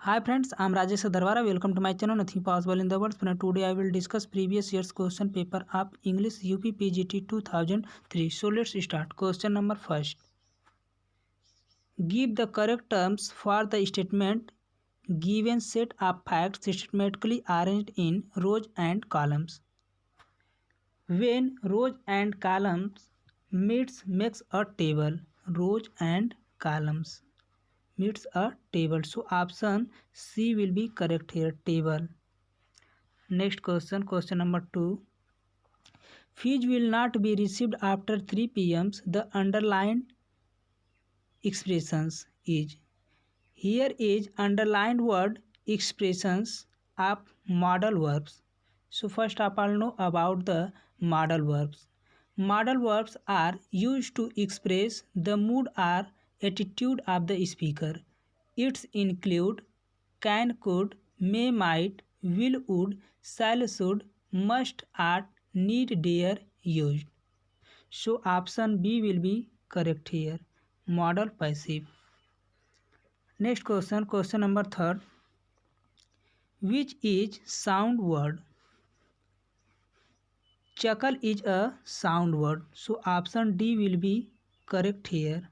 Hi friends, I'm Rajesh Darwara. Welcome to my channel Nothing Possible in the World. Today I will discuss previous year's question paper of English UP PGT 2003. So let's start. Question number first. Give the correct terms for the statement given set of facts systematically arranged in rows and columns. When rows and columns meets makes a table. Rows and columns meets a table. So option C will be correct here, table. Next question, question number 2. Fees will not be received after 3 p.m. The underlined expressions is. Here is underlined word expressions of modal verbs. So first of all know about the modal verbs. Modal verbs are used to express the mood or attitude of the speaker. It's include can, could, may, might, will, would, shall, should, must, ought, need, dare, used. So option B will be correct here. Modal passive. Next question, question number 3. Which is sound word? Chuckle is a sound word. So option D will be correct here.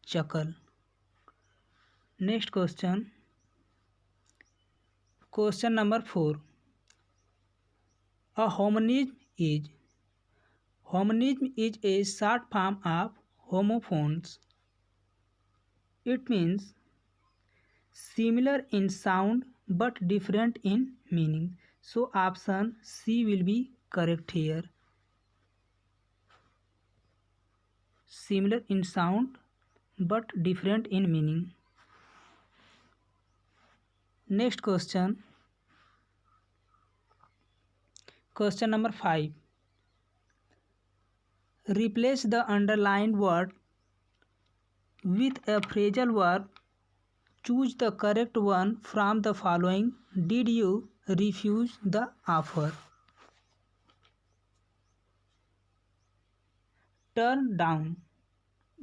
Chuckle. Next question. Question number 4. A homonym is. Homonym is a short form of homophones. It means similar in sound but different in meaning. So option C will be correct here. Similar in sound but different in meaning. Next question. Question number 5. Replace the underlined word with a phrasal verb. Choose the correct one from the following. Did you refuse the offer? Turn down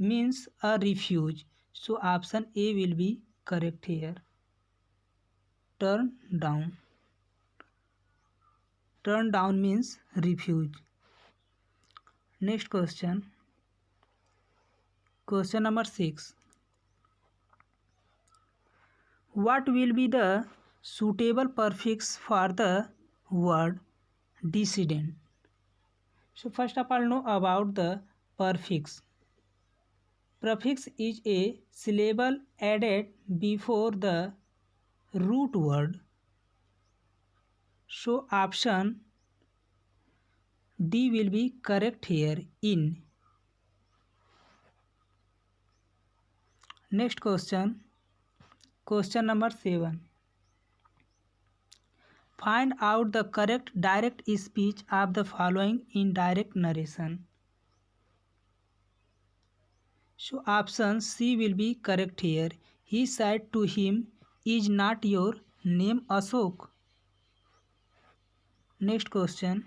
means a refuse. So option A will be correct here. Turn down. Turn down means refuse. Next question. Question number 6. What will be the suitable prefix for the word dissident? So first of all know about the prefix. Prefix is a syllable added before the root word. So option D will be correct here, in. Next question. Question number 7. Find out the correct direct speech of the following in direct narration. So option C will be correct here. He said to him, "Is not your name Ashok?" Next question.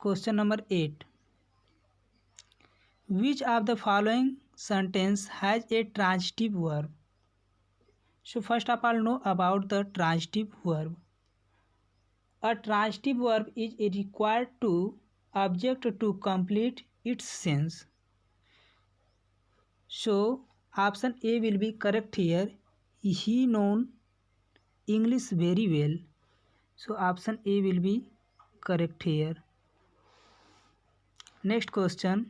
Question number 8. Which of the following sentence has a transitive verb? So first of all know about the transitive verb. A transitive verb is required to object to complete its sense. So option A will be correct here. He known English very well. So option A will be correct here. Next question.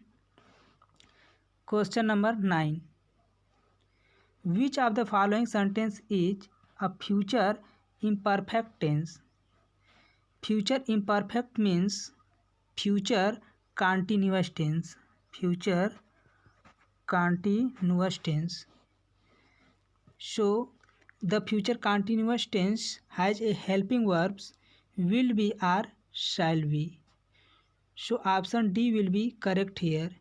Question number 9. Which of the following sentence is a future imperfect tense? Future imperfect means future continuous tense. Future continuous tense. So the future continuous tense has a helping verbs will be or shall be. So option D will be correct here.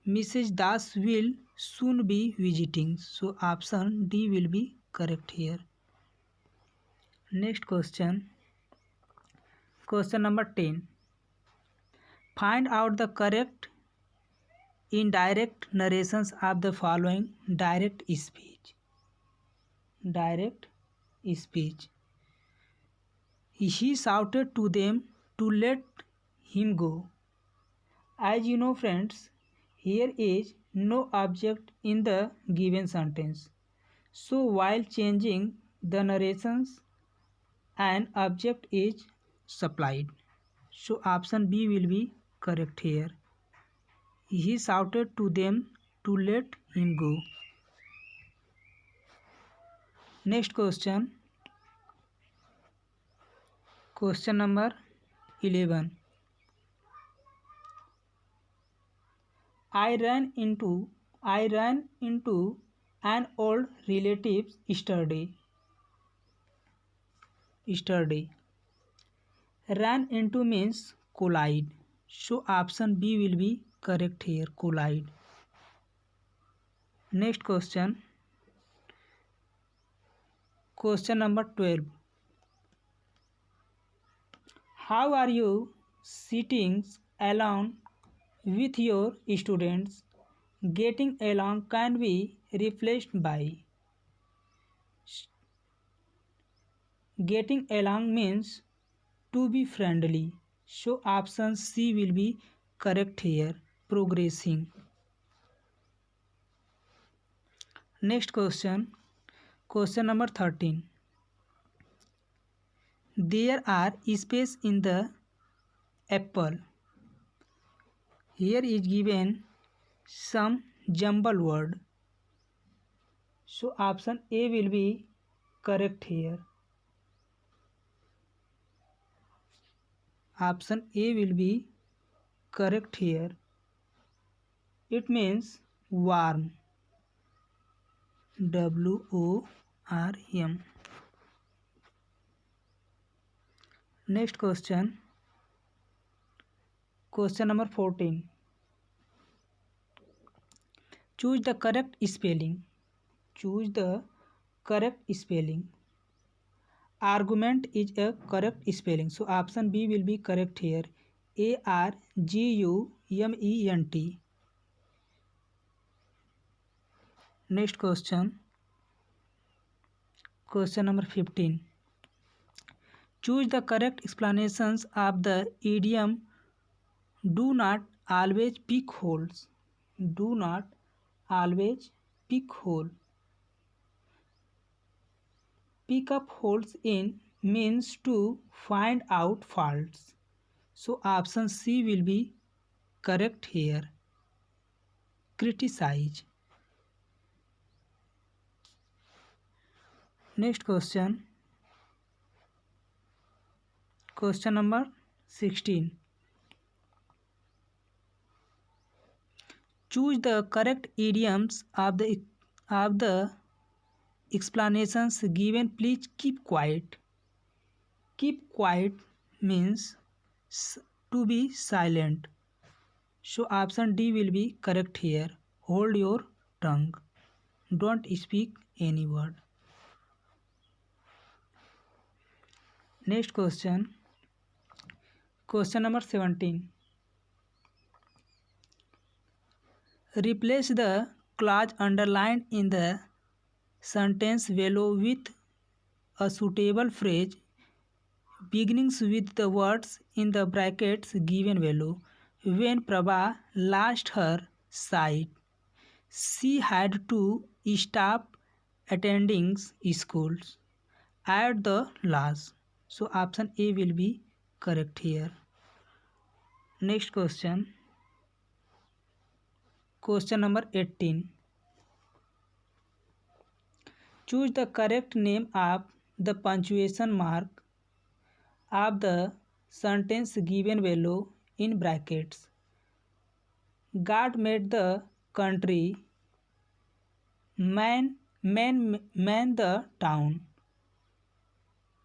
Mrs. Das will soon be visiting. So option D will be correct here. Next question. Question number 10. Find out the correct indirect narrations of the following direct speech. direct speech. He shouted to them to let him go. As you know, friends, here is no object in the given sentence. So while changing the narrations, an object is supplied. So option B will be correct here. He shouted to them to let him go. Next question. Question number 11. I ran into an old relative yesterday. Ran into means collide. So option B will be correct here, collide. Next question. Question number 12. How are you sitting along with your students? Getting along can be replaced by. Getting along means to be friendly. So option C will be correct here, progressing. Next question. Question number 13. There are space in the apple. Here is given some jumble word. So option A will be correct here. Option A will be correct here. It means warm. WORM. Next question. Question number 14. Choose the correct spelling. Choose the correct spelling. Argument is a correct spelling. So option B will be correct here. ARGUMENT. Next question. Question number 15. Choose the correct explanations of the idiom do not always pick holes. Do not always pick hole. Pick up holes in means to find out faults. So option C will be correct here. Criticize. Next question. Question number 16. Choose the correct idioms of the explanations given. Please keep quiet. Keep quiet means to be silent. So option D will be correct here. Hold your tongue. Don't speak any word. Next question. Question number 17. Replace the clause underlined in the sentence below with a suitable phrase beginning with the words in the brackets given below. When Prabha lost her sight, she had to stop attending schools at the last. So option A will be correct here. Next question. Question number 18. Choose the correct name of the punctuation mark of the sentence given below in brackets. God made the country, man the town.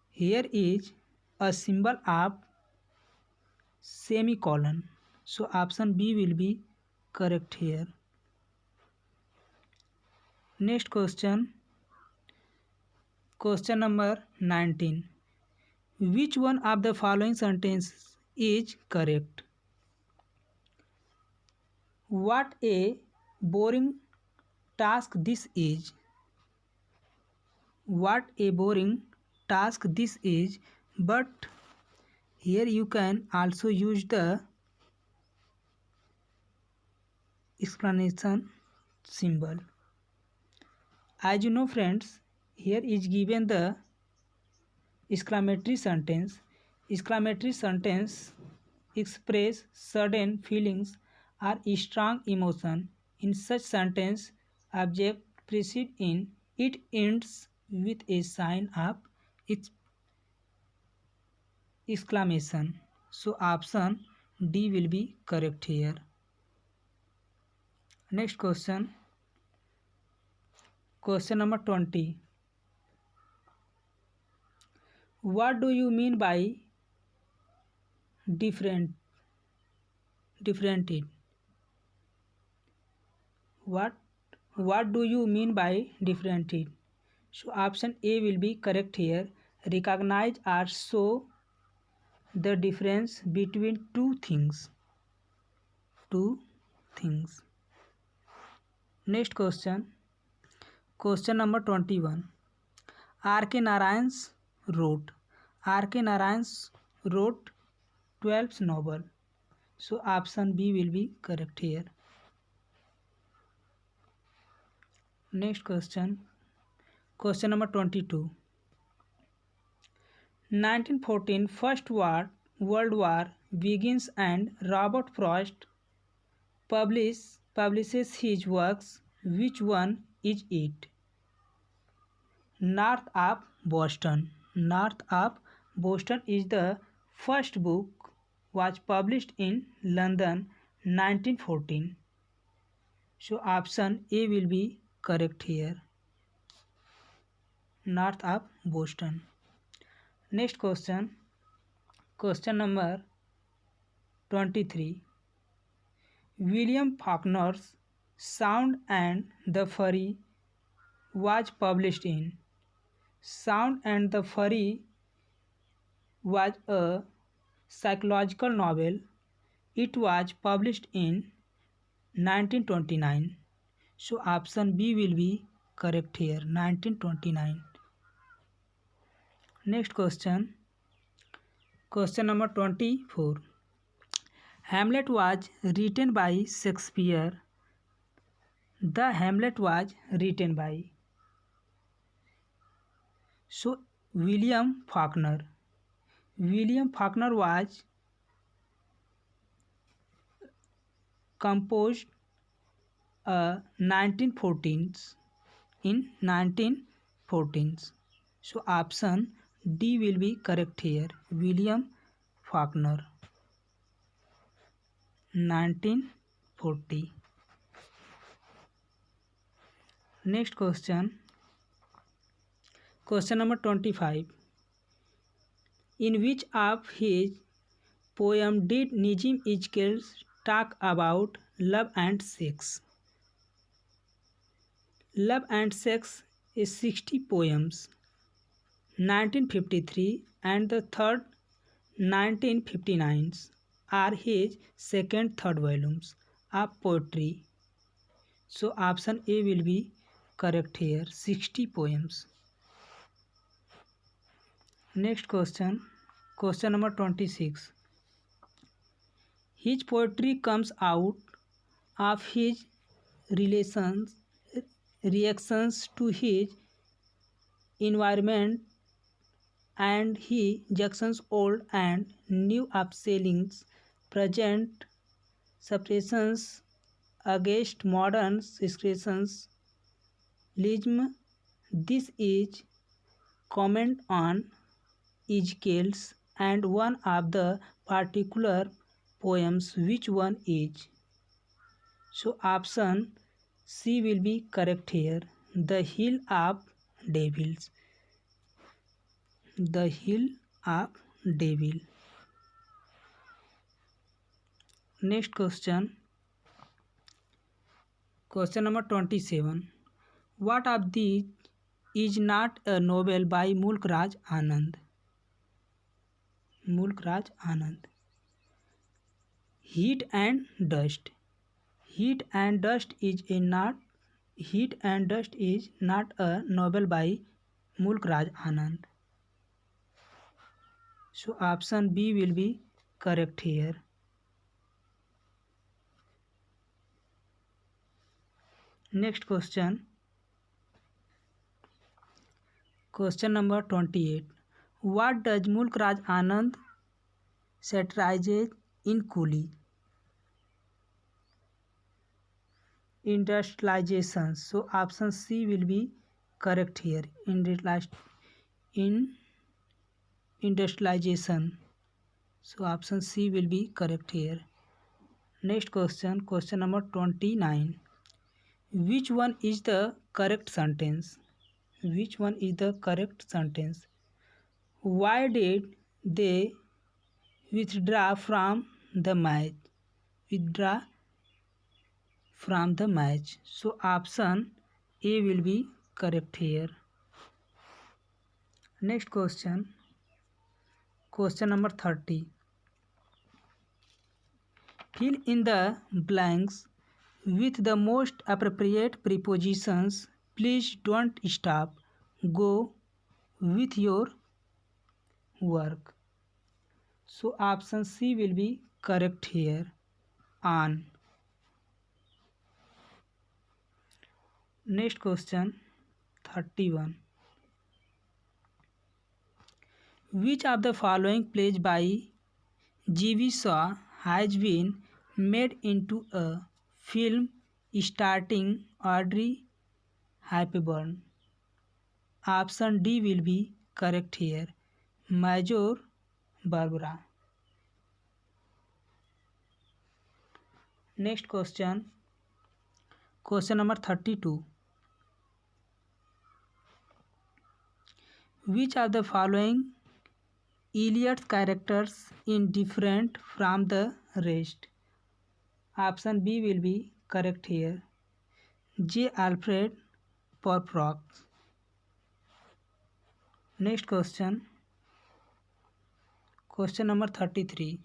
Here is a symbol of semicolon. So option B will be correct here. Next question. Question number 19. Which one of the following sentences is correct? What a boring task this is. what a boring task this is, but here you can also use the exclamation symbol. As you know friends, here is given the exclamatory sentence. Exclamatory sentence express sudden feelings or strong emotion. In such sentence, object precede in, it ends with a sign of exclamation. So option D will be correct here. Next question. Question number 20. What do you mean by differentiated? What do you mean by differentiated? So option A will be correct here. Recognize or show the difference between two things. Next question. Question number 21. R.K. Narayan wrote 12th novel. So option B will be correct here. Next question. Question number 22. 1914 First World War begins and Robert Frost publishes his works. Which one is it? North of Boston. North of Boston is the first book was published in London 1914. So option A will be correct here. North of Boston. Next question. Question number 23. William Faulkner's Sound and the Fury was published in. Sound and the Fury was a psychological novel. It was published in 1929. So option B will be correct here, 1929. Next question. Question number 24. Hamlet was written by Shakespeare. The Hamlet was written by. So William Faulkner. William Faulkner was composed 1914s in 1914s. So option D will be correct here. William Faulkner 1940. Next question. Question number 25. In which of his poem did Nizam Iqbal talk about love and sex? Love and Sex is 60 poems, 1953 and the third 1959 are his second third volumes of poetry. So option A will be correct here, 60 poems. Next question. Question number 26. His poetry comes out of his reactions to his environment, and he junctions old and new upsellings, present suppressions against modern expressions. This is comment on Ezekiel's and one of the particular poems. Which one is? So option C will be correct here. The Hill of Devils. The Hill of Devil. Next question. Question number 27. What of these is not a novel by Mulk Raj Anand? Mulk Raj Anand. Heat and Dust. Heat and Dust is not a novel by Mulk Raj Anand. So option B will be correct here. Next question. Question number 28. What does Mulk Raj Anand satirizes in Coolie? Industrialization. So option C will be correct here. Industrialization. So option C will be correct here. Next question. Question number 29. Which one is the correct sentence? Which one is the correct sentence? Why did they withdraw from the match? Withdraw from the match. So option A will be correct here. Next question. Question number 30. Fill in the blanks with the most appropriate prepositions. Please don't stop. Go with your work. So option C will be correct here. On. Next question 31. Which of the following plays by G.V. Shaw has been made into a film starring Audrey Hepburn? Option D will be correct here. Major Barbara. Next question. Question number 32. Which of the following Eliot's characters is different from the rest? Option B will be correct here. J. Alfred Prufrock. Next question. Question number 33.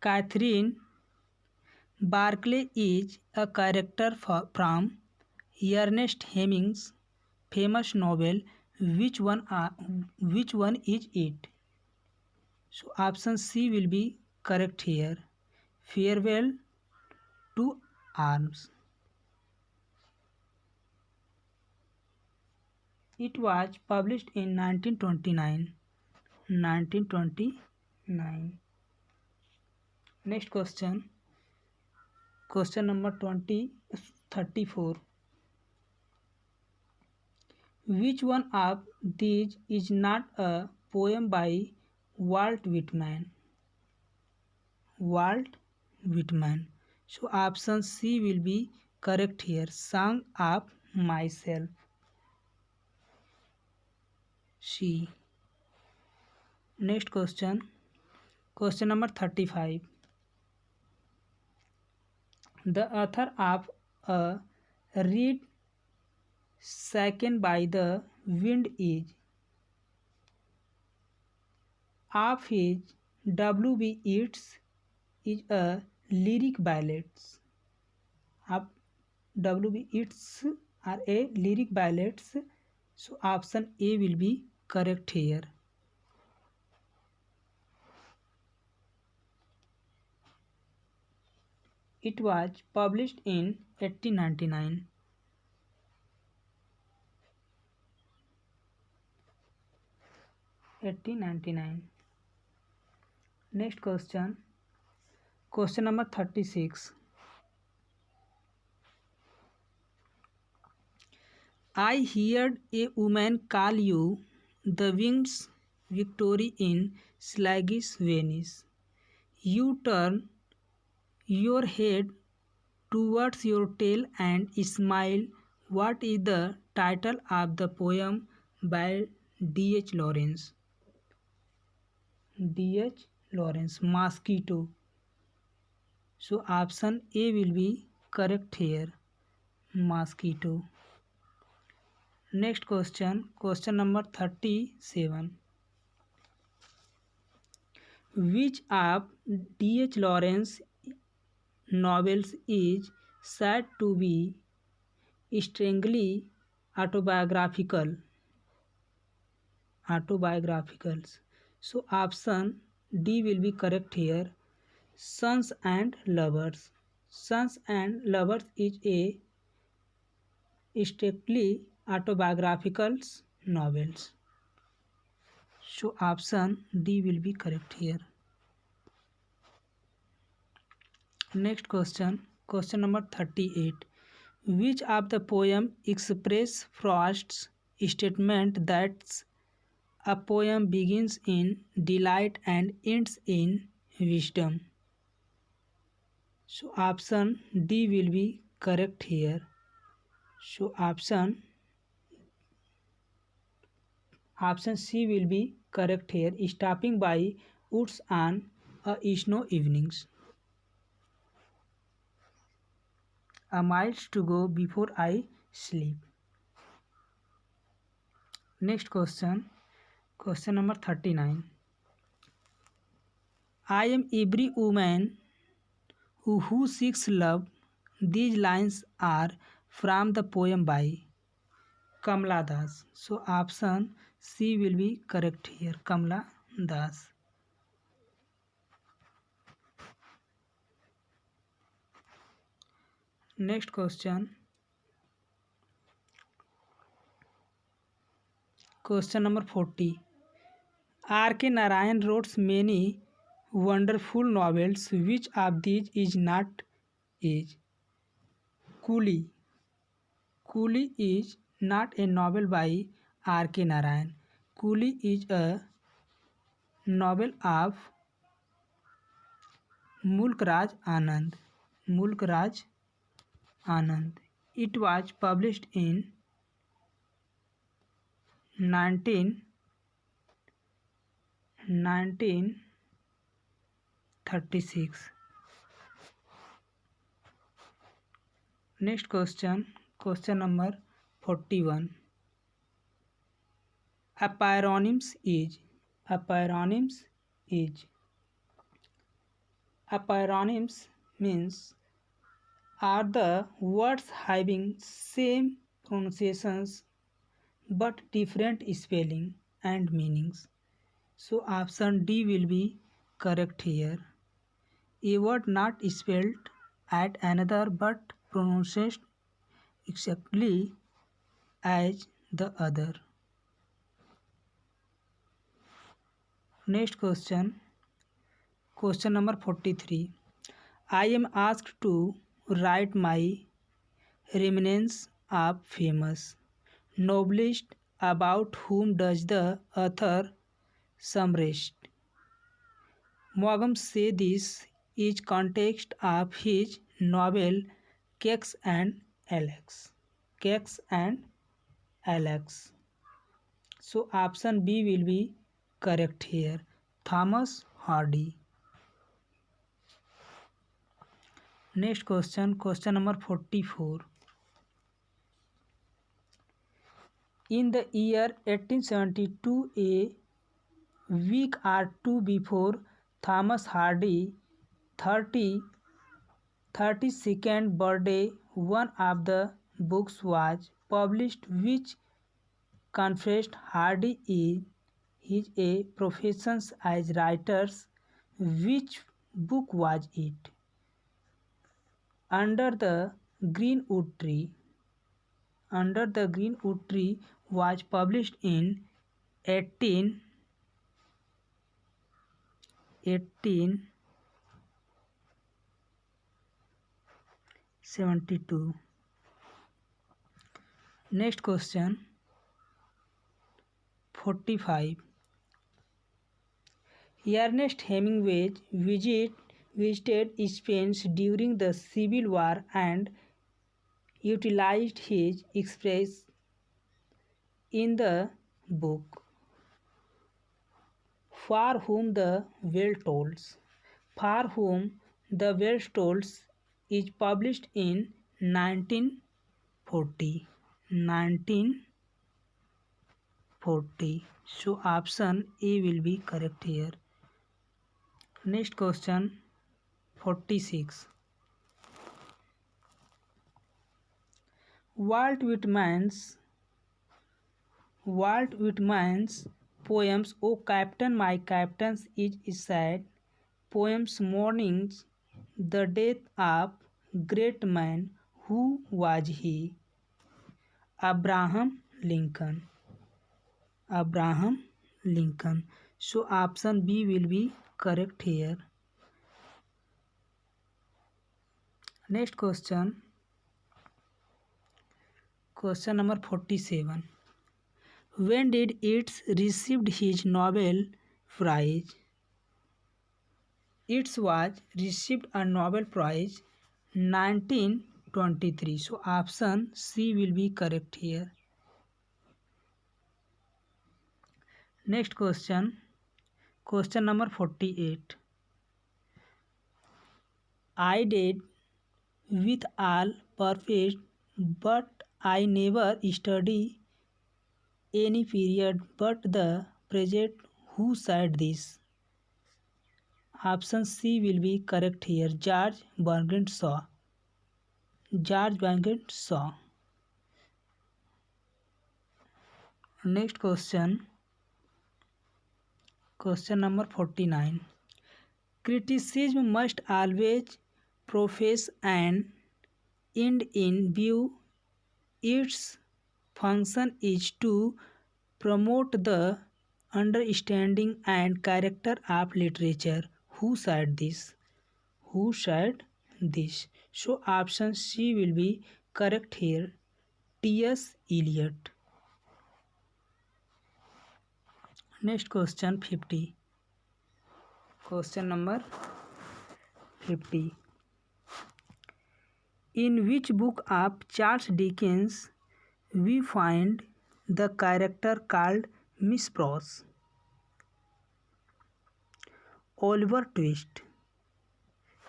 Catherine Barclay is a character from Ernest Hemingway's famous novel. Which one is it? So option C will be correct here. Farewell to Arms. It was published in 1929. Next question. Question number 34. Which one of these is not a poem by Walt Whitman? Walt Whitman. So option C will be correct here. Song of Myself. C. Next question. Question number 35. The author of a reed shaken by the wind is of his W.B. Yeats is a lyric ballads. Of W.B. Yeats are a lyric ballads. So option A will be correct here. It was published in 1899. Next question. Question number 36. I heard a woman call you the wind's victory in sluggish Venice. You turn your head towards your tail and smile. What is the title of the poem by D.H. Lawrence? D.H. Lawrence, Mosquito. So option A will be correct here. Mosquito. Next question. Question number 37. Which of D.H. Lawrence novels is said to be strangely autobiographical. So option D will be correct here. Sons and Lovers. Sons and Lovers is a strictly autobiographical novels. So option D will be correct here. Next question, question number 38. Which of the poem express Frost's statement that a poem begins in delight and ends in wisdom? So option D will be correct here. So option C will be correct here. Stopping by woods on a snow evenings. A miles to go before I sleep. Next question, question number 39. I am every woman who seeks love. These lines are from the poem by Kamala Das. So option C will be correct here. Kamala Das. Next question. Question number 40. R.K. Narayan wrote many wonderful novels. Which of these is not is? Coolie. Coolie is not a novel by R.K. Narayan. Coolie is a novel of Mulk Raj Anand. Mulk Raj Anand. It was published in 1936. Next question, question number 41. A pyronyms is. A pyronyms is. A pyronyms means are the words having same pronunciations but different spelling and meanings. So option D will be correct here. A word not spelled at another but pronounced exactly as the other. Next question, question number 43. I am asked to write my reminiscence of famous novelist about whom does the author summarize. Maugham say this is context of his novel Cakes and Alex. Cakes and Alex. So option B will be correct here. Thomas Hardy. Next question, question number 44. In the year 1872, a week or two before Thomas Hardy 30 32nd birthday, one of the books was published which confessed Hardy is a profession as writers. Which book was it? Under the Greenwood Tree. Under the Greenwood Tree was published in 1872. Next question, 45. Ernest Hemingway visited Spain during the Civil War and utilized his express in the book For Whom the Bell Tolls. For Whom the Bell Tolls is published in 1940. 1940. So option A will be correct here. Next question, 46. Walt Whitman's poems "O Captain, My Captain is Sad", poems "Mornings", "The Death of Great Man", "Who Was He?", Abraham Lincoln. Abraham Lincoln. So option B will be correct here. Next question. Question number 47. When did Yeats received his Nobel Prize? Yeats was received a Nobel Prize 1923. So option C will be correct here. Next question. Question number 48. I did with all purpose, but I never study any period but the present. Who said this? Option C will be correct here. George Bernard Shaw. George Bernard Shaw. Next question. Question number 49. Criticism must always profess and end in view. Its function is to promote the understanding and character of literature. Who said this? Who said this? So option C will be correct here. T.S. Eliot. Next question 50. Question number 50. In which book of Charles Dickens we find the character called Miss Pross? Oliver Twist.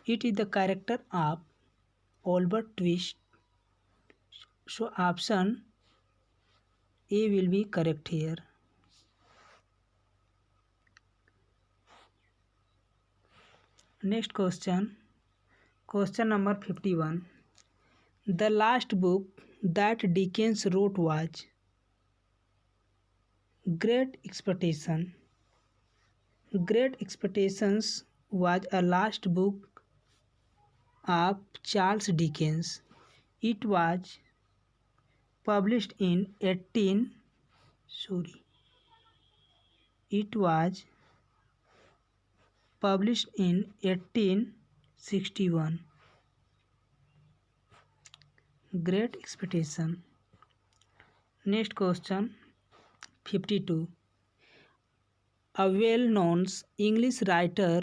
It is the character of Oliver Twist. So option A will be correct here. Next question. Question number 51. The last book that Dickens wrote was Great Expectations. Great Expectations was a last book of Charles Dickens. It was published in 1861. Great Expectation. Next question 52. A well-known English writer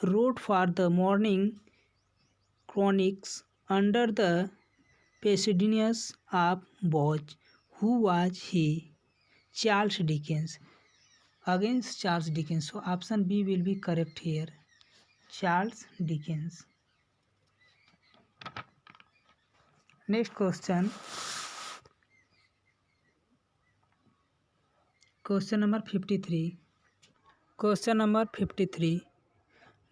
wrote for the Morning Chronicle under the pseudonym of Boz. Who was he? Charles Dickens. Against Charles Dickens. So option B will be correct here. Charles Dickens. Next question. Question number 53. Question number 53.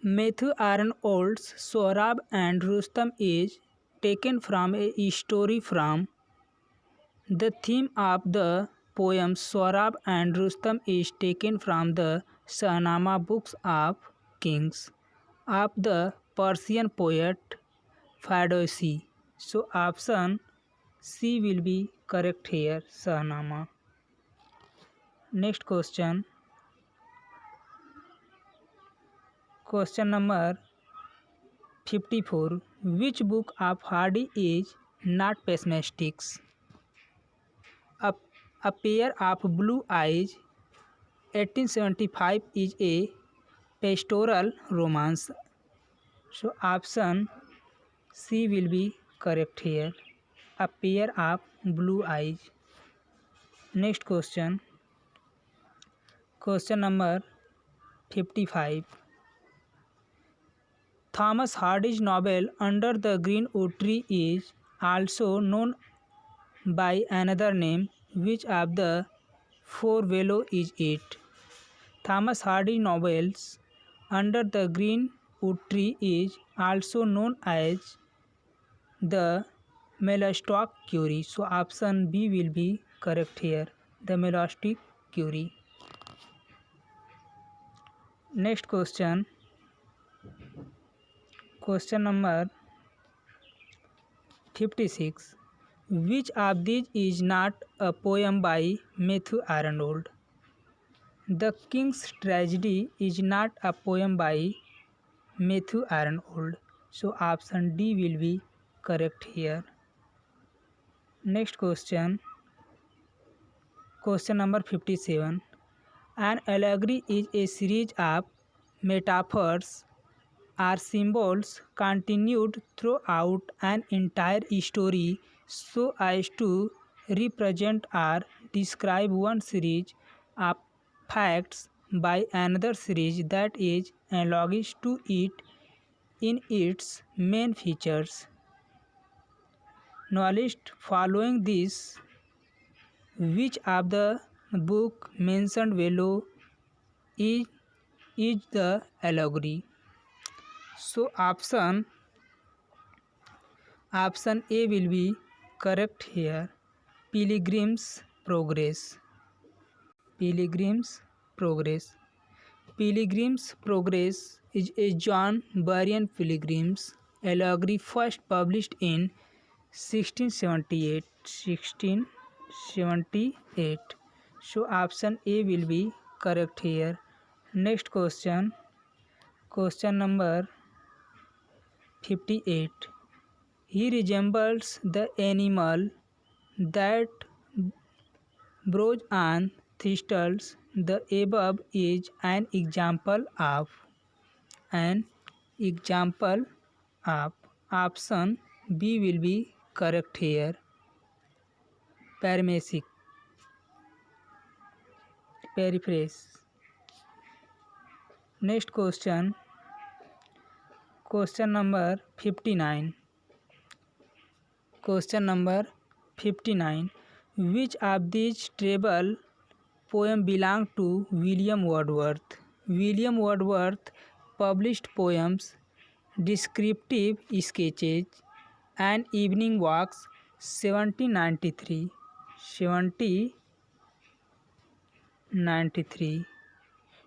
Matthew Arnold's Sohrab and Rustam is taken from a story from. The theme of the poem Sohrab and Rustam is taken from the Shahnama books of kings of the Persian poet Ferdowsi. So option C will be correct here, Shahnama. Next question. Question number 54. Which book of Hardy is not pessimistic? A Pair of Blue Eyes, 1875 is a pastoral romance. So option C will be correct here. A Pair of Blue Eyes. Next question. Question number 55. Thomas Hardy's novel Under the Greenwood Tree is also known by another name. Which of the four below is it? Thomas Hardy novels Under the Greenwood Tree is also known as The Melostock Curie. So option B will be correct here. The Melostock Curie. Next question. Question number 56. Which of these is not a poem by Matthew Arnold? The King's Tragedy is not a poem by Matthew Arnold. So option D will be correct here. Next question. Question number 57. An allegory is a series of metaphors or symbols continued throughout an entire story so as to represent or describe one series of facts by another series that is analogous to it in its main features. Knowledge following this, which of the book mentioned below is, is the allegory? So option A will be correct here. Pilgrim's Progress. Pilgrim's Progress. Pilgrim's Progress is a John Bunyan Pilgrim's allegory first published in 1678. 1678. So option A will be correct here. Next question. Question number 58. He resembles the animal that broods on thistles. The above is an example of option B will be correct here. Paraphrase. Next question. Question number 59. Question number 59. Which of these treble poems belong to William Wordsworth? William Wordsworth published poems, descriptive sketches, and evening walks 1793. 1793.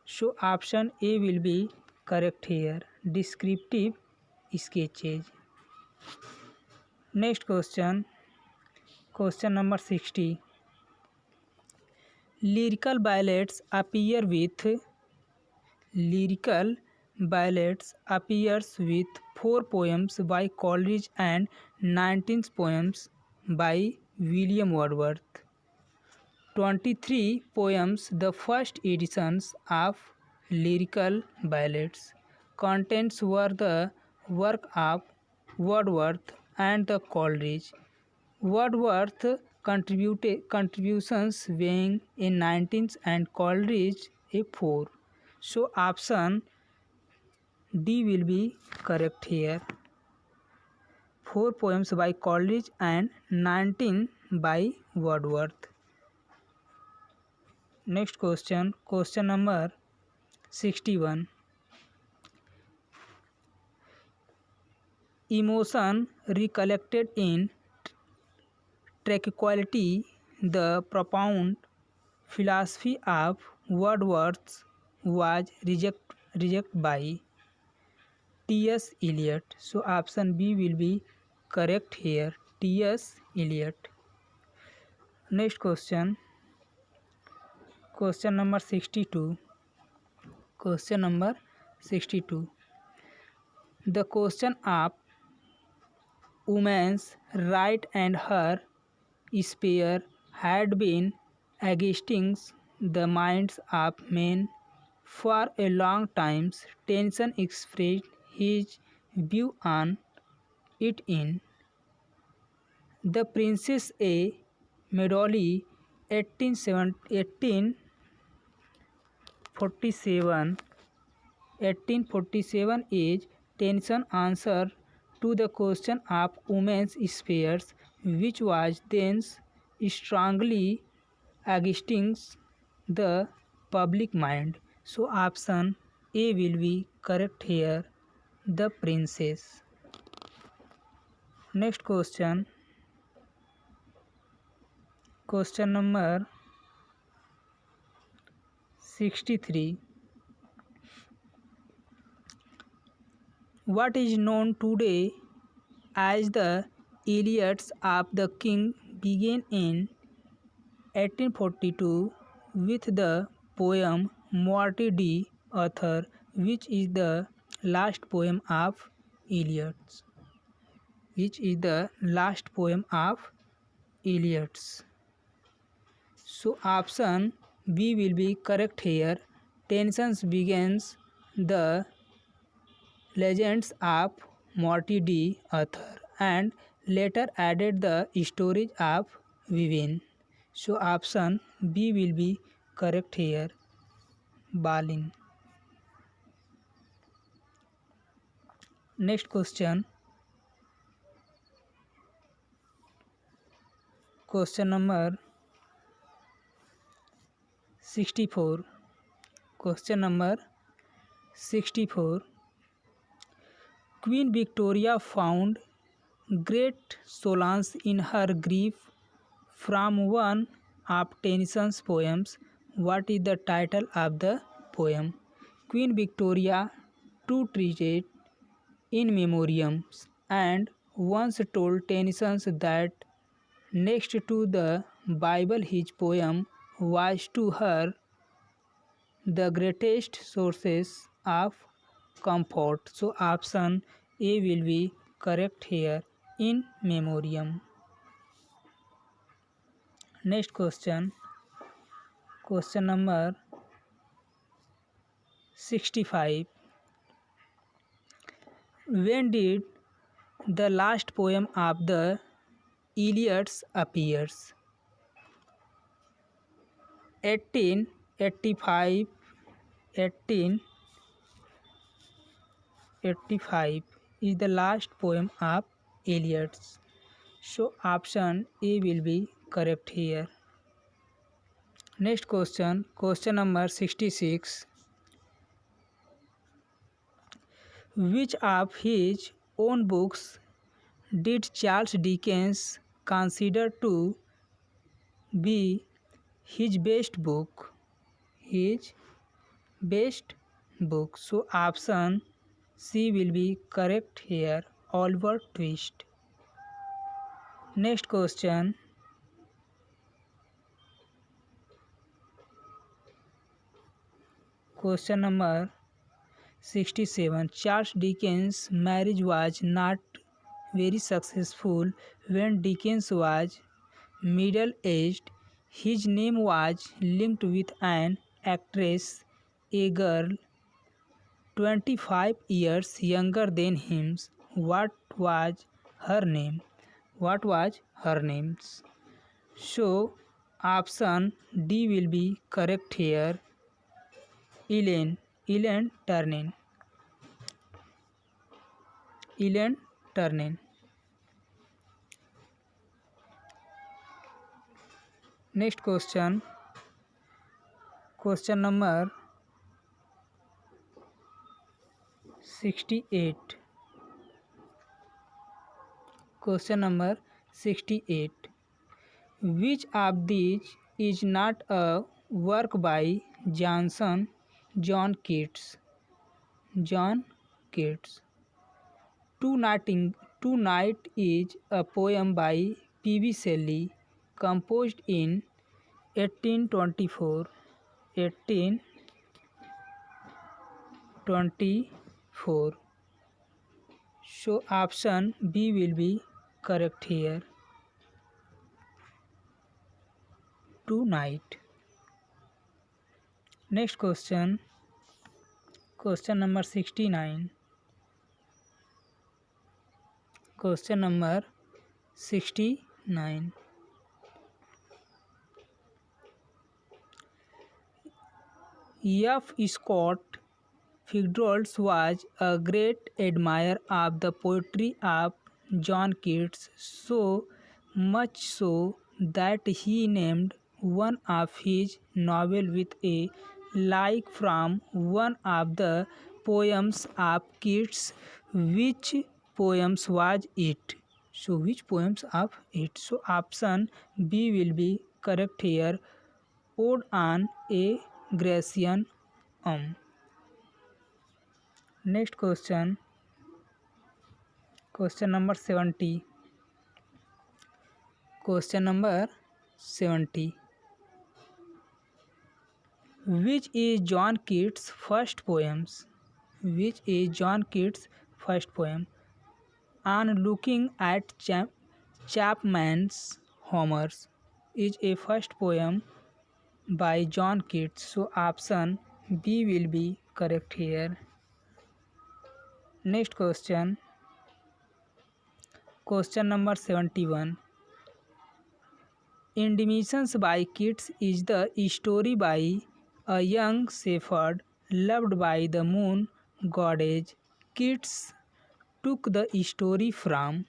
So option A will be correct here. Descriptive sketches. Next question. Question number 60. Lyrical ballads appears with 4 poems by Coleridge and 19 poems by William Wordsworth. 23 poems, the first editions of Lyrical Ballads. Contents were the work of Wordsworth and the Coleridge. Wordsworth contributions being a 19 and Coleridge a 4. So option D will be correct here. 4 poems by Coleridge and 19 by Wordsworth. Next question. Question number 61. Emotion recollected in Tranquility, the profound philosophy of Wordsworth was rejected by T.S. Eliot. So option B will be correct here. T.S. Eliot. Next question. Question number 62. Question number 62. The question of women's right and her sphere had been against the minds of men for a long time. Tennyson expressed his view on it in The Princess A. Medley, 1847 is Tennyson's answer to the question of women's spheres, which was then strongly against the public mind. So option A will be correct here. The Princess. Next question. Question number 63. What is known today as the Iliads of the King began in 1842 with the poem Morte d Arthur, which is the last poem of Iliads. Which is the last poem of Iliads. So option B will be correct here. Tennyson begins the legends of Morte d Arthur and later added the stories of Vivien. So option B will be correct here. Balin. Next question. Question number 64. Question number 64. Queen Victoria found great solace in her grief from one of Tennyson's poems. What is the title of the poem? Queen Victoria too treated in memoriams and once told Tennyson that next to the Bible his poem was to her the greatest sources of comfort. So option A will be correct here, in memoriam. Next question. Question number 65. When did the last poem of the Iliads appears? 1885, 1885 is the last poem of Iliads. So option A will be correct here. Next question. Question number 66. Which of his own books did Charles Dickens consider to be his best book? His best book. So option C will be correct here. Oliver Twist. Next question. Question number 67. Charles Dickens' marriage was not very successful. When Dickens was middle-aged, his name was linked with an actress, a girl 25 years younger than him. What was her name? What was her name? So option D will be correct here. Elaine Turner. Elaine Turner. Next question. Question number 68. Question number 68. Which of these is not a work by John Keats? John Keats. Tonight is a poem by P.B. Shelley, composed in 1824. 1824. So option B will be correct here. Tonight. Next question. Question number 69. Question number 69. F. Scott Fitzgerald was a great admirer of the poetry of John Keats, so much so that he named one of his novels with a like from one of the poems of Keats. Which poems was it? So which poems of it? So option B will be correct here. Ode on a Grecian. Next question. Question number 70. Question number 70. Which is John Keats' first poems? Which is John Keats' first poem? On looking at Chapman's Homers is a first poem by John Keats. So option B will be correct here. Next question. Question number 71. Indemnizations by Keats is the story by a young shepherd loved by the moon goddess. Keats took the story from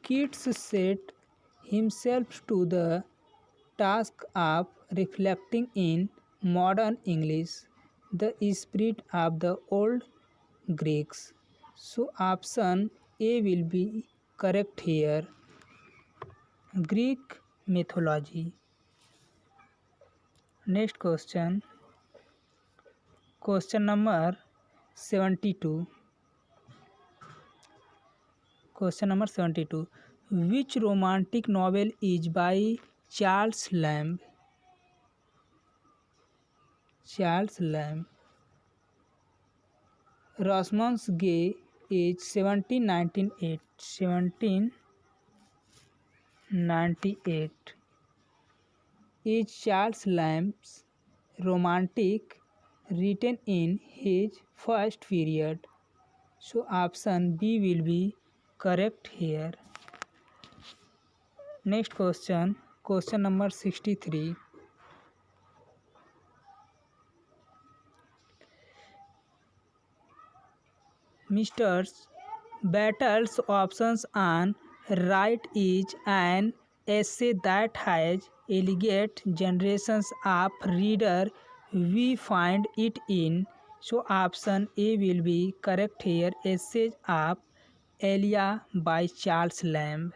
Keats set himself to the task of reflecting in modern English the spirit of the old Greeks. So option A will be correct here. Greek mythology. Next question. Question number 72. Question number 72. Which romantic novel is by Charles Lamb? Charles Lamb. Rosamund's Gay is 1798. Is Charles Lamb's romantic written in his first period? So option B will be correct here. Next question. Question number 63. Mr. Battle's options on right is an essay that has elegant generations of reader. We find it in. So option A will be correct here. Essays of Elia by Charles Lamb.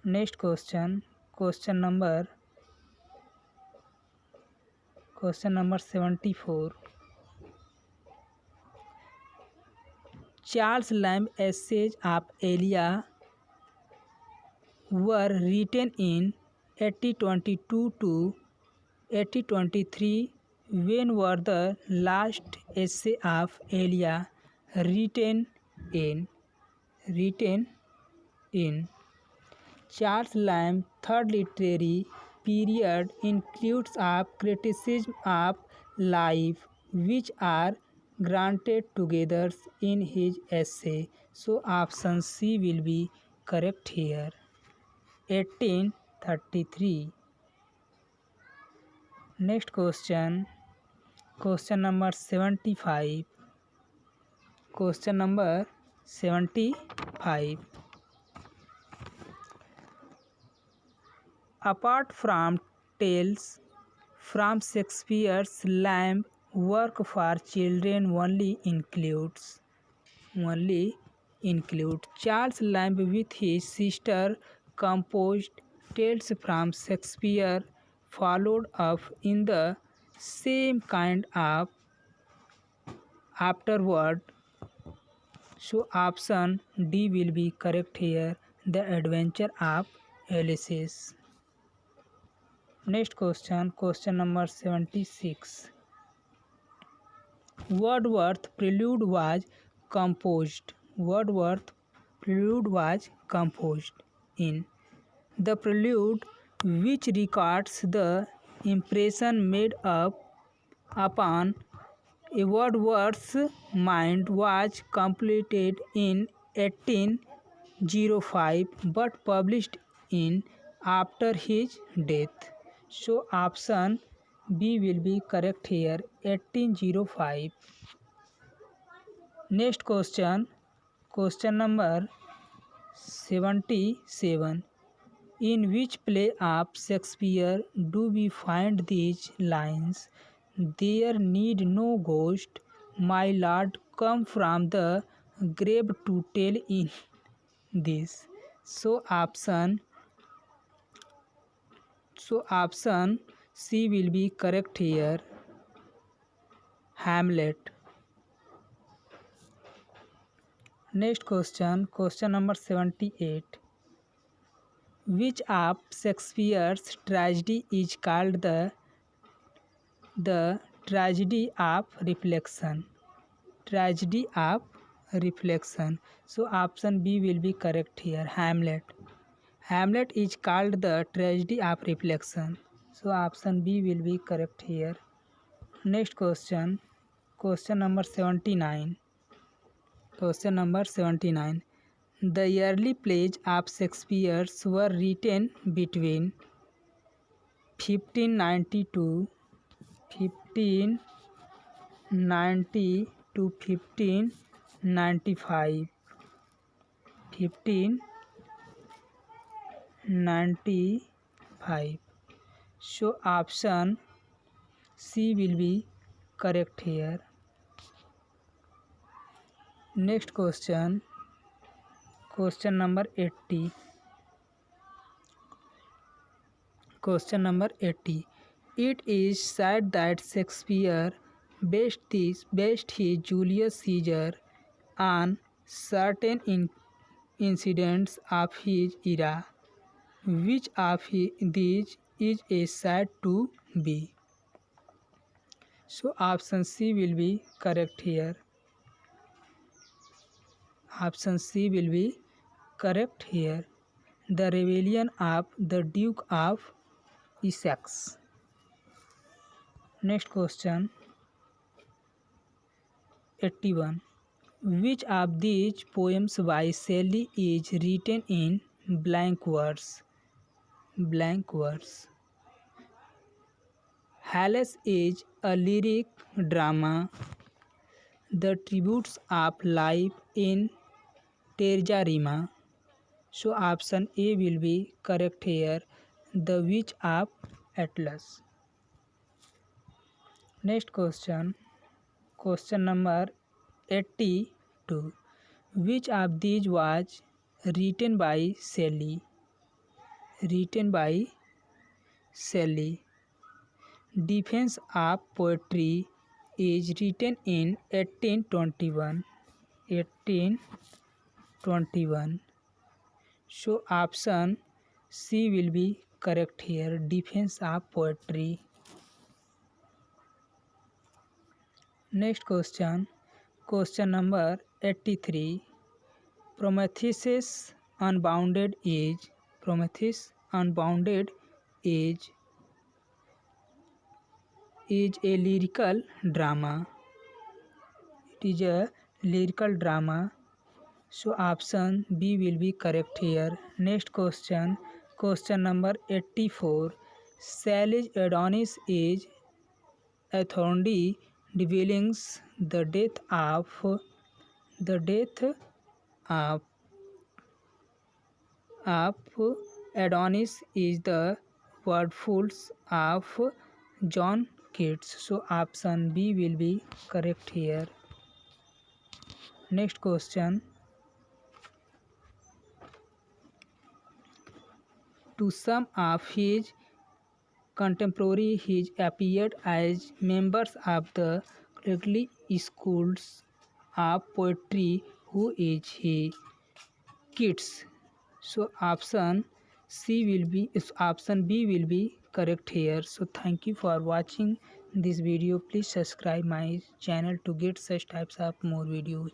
Next question. Question number 74. Charles Lamb essays of Elia were written in 1822 to 1823. When were the last essay of Elia written in? Charles Lamb's third literary period includes of criticism of life, which are granted together in his essay. So option C will be correct here. 1833. Next question. Question number 75. Question number 75. Apart from tales from Shakespeare's Lamb work for children only includes Charles Lamb with his sister composed tales from Shakespeare, followed up in the same kind of afterward. So option D will be correct here. The Adventure of Ulysses. Next question. Question number 76. Wordsworth's prelude was composed in. The prelude, which records the impression made upon Wordsworth's mind, was completed in 1805 but published in after his death. So option B will be correct here. 1805. Next question. Question number 77. In which play of Shakespeare do we find these lines? There need no ghost, my lord, come from the grave to tell in this. So option C will be correct here. Hamlet. Next question, question number 78. Which of Shakespeare's tragedy is called the tragedy of reflection? Tragedy of reflection. So option B will be correct here. Hamlet. Hamlet is called the tragedy of reflection. So option B will be correct here. Next question, question number 79. Question number 79. The yearly plays of Shakespeare were written between 1590 to 1595. 1595. So option C will be correct here. Next question, question number 80. Question number 80. It is said that Shakespeare based his Julius Caesar on certain incidents of his era. Which of these is said to be? So option C will be correct here. Option C will be correct here. The rebellion of the Duke of Essex. Next question, 81. Which of these poems by Shelley is written in blank verse? Blank verse. Hales is a lyric drama. The tributes of life in Terza Rima. So option A will be correct here. The Witch of Atlas. Next question, question number 82. Which of these was written by Shelley? Written by Shelley. Defense of Poetry is written in 1821. 1821. So option C will be correct here. Defense of Poetry. Next question, question number 83. Prometheus Unbounded Age. Prometheus Unbounded Age is a lyrical drama. It is a lyrical drama. So option B will be correct here. Next question, question number 84. Shelley's Adonis is Athondy reveals the death of Adonis is the wordfuls of John Keats. So option B will be correct here. Next question. To some of his contemporaries, he appeared as members of the Craigie schools of poetry. Who is he? Keats. So option B will be correct here. So thank you for watching this video. Please subscribe my channel to get such types of more videos.